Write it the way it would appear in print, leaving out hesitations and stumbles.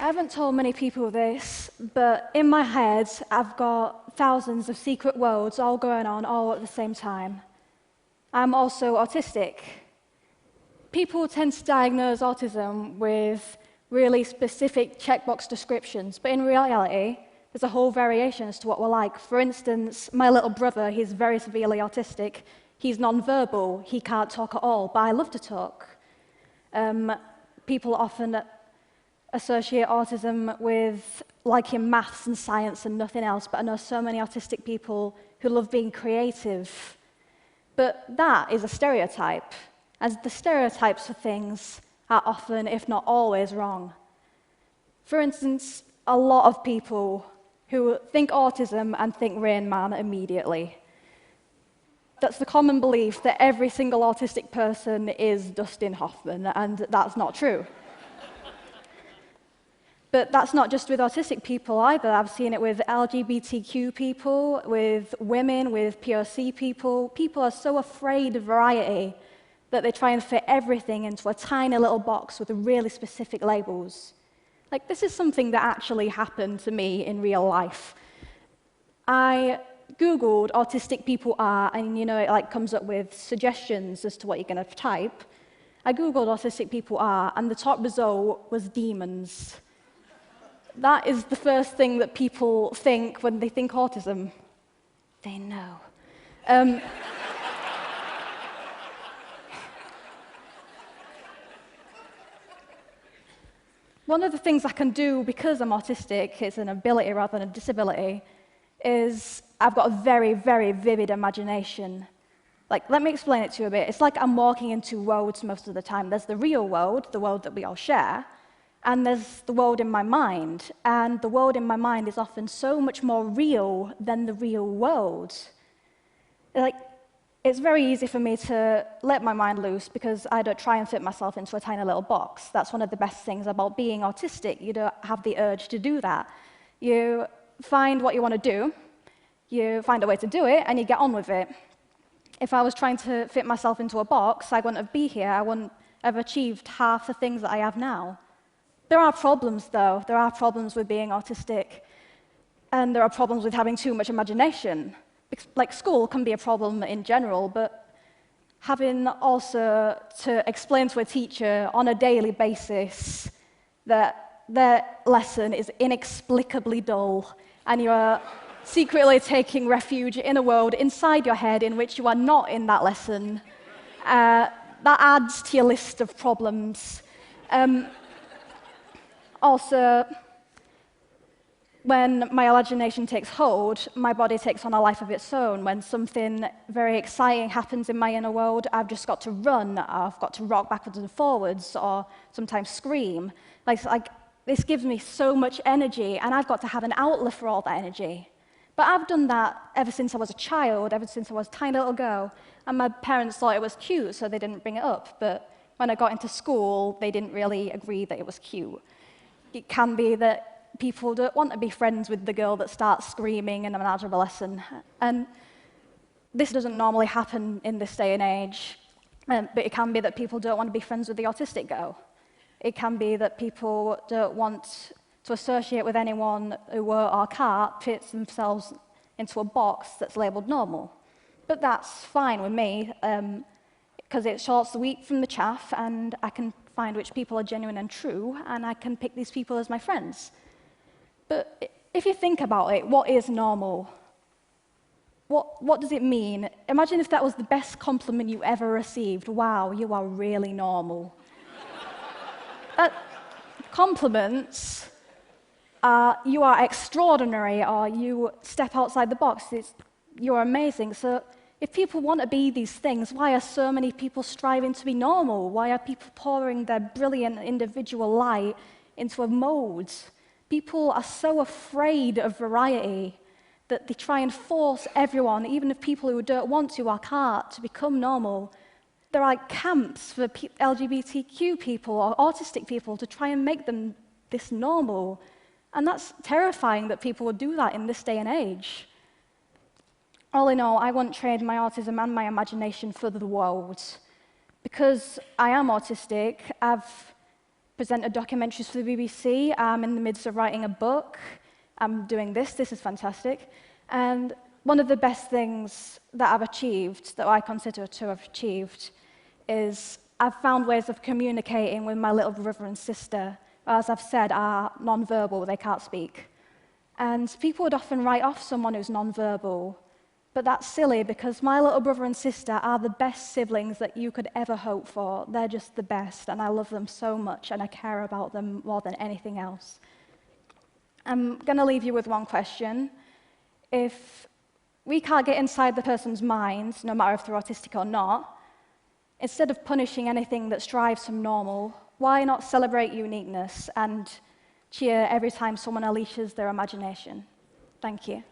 haven't told many people this, but in my head, I've got thousands of secret worlds all going on all at the same time. I'm also autistic. People tend to diagnose autism with really specific checkbox descriptions, but in reality, there's a whole variation as to what we're like. For instance, my little brother, he's very severely autistic. He's nonverbal, he can't talk at all, but I love to talk. People often associate autism with liking maths and science and nothing else, but I know so many autistic people who love being creative. But that is a stereotype, as the stereotypes for things are often, if not always, wrong. For instance, a lot of people who think autism and think Rain Man immediately. That's the common belief that every single autistic person is Dustin Hoffman, and that's not true. But that's not just with autistic people either. I've seen it with LGBTQ people, with women, with POC people. People are so afraid of variety that they try and fit everything into a tiny little box with really specific labels. Like, this is something that actually happened to me in real life. I Googled autistic people are, and it comes up with suggestions as to what you're going to type. I Googled autistic people are, and the top result was demons. That is the first thing that people think when they think autism. They know. One of the things I can do because I'm autistic, it's an ability rather than a disability, is I've got a very, very vivid imagination. Let me explain it to you a bit. It's like I'm walking into worlds most of the time. There's the real world, the world that we all share, and there's the world in my mind. And the world in my mind is often so much more real than the real world. It's very easy for me to let my mind loose because I don't try and fit myself into a tiny little box. That's one of the best things about being autistic. You don't have the urge to do that. You find what you want to do, you find a way to do it, and you get on with it. If I was trying to fit myself into a box, I wouldn't be here. I wouldn't have achieved half the things that I have now. There are problems, though. There are problems with being autistic, and there are problems with having too much imagination. School can be a problem in general, but having also to explain to a teacher on a daily basis that their lesson is inexplicably dull, and you are secretly taking refuge in a world inside your head in which you are not in that lesson, that adds to your list of problems. Also, when my imagination takes hold, my body takes on a life of its own. When something very exciting happens in my inner world, I've just got to run, I've got to rock backwards and forwards, or sometimes scream. This gives me so much energy, and I've got to have an outlet for all that energy. But I've done that ever since I was a child, ever since I was a tiny little girl, and my parents thought it was cute, so they didn't bring it up. But when I got into school, they didn't really agree that it was cute. It can be that people don't want to be friends with the girl that starts screaming in an algebra lesson. And this doesn't normally happen in this day and age, but it can be that people don't want to be friends with the autistic girl. It can be that people don't want to associate with anyone who or can't fit themselves into a box that's labelled normal. But that's fine with me, because it shorts the wheat from the chaff, and I can find which people are genuine and true, and I can pick these people as my friends. But if you think about it, what is normal? What does it mean? Imagine if that was the best compliment you ever received. Wow, you are really normal. Compliments are, you are extraordinary, or you step outside the box, you're amazing. So if people want to be these things, why are so many people striving to be normal? Why are people pouring their brilliant individual light into a mold? People are so afraid of variety that they try and force everyone, even if people who don't want to or can't, to become normal. There are camps for LGBTQ people or autistic people to try and make them this normal. And that's terrifying that people would do that in this day and age. All in all, I wouldn't trade my autism and my imagination for the world. Because I am autistic, I've presented documentaries for the BBC. I'm in the midst of writing a book. I'm doing this. This is fantastic. And one of the best things that I've achieved, that I consider to have achieved, is I've found ways of communicating with my little brother and sister, who, as I've said, are non-verbal, they can't speak. And people would often write off someone who's non-verbal, but that's silly because my little brother and sister are the best siblings that you could ever hope for. They're just the best, and I love them so much, and I care about them more than anything else. I'm going to leave you with one question. If we can't get inside the person's mind, no matter if they're autistic or not, instead of punishing anything that strives from normal, why not celebrate uniqueness and cheer every time someone unleashes their imagination? Thank you.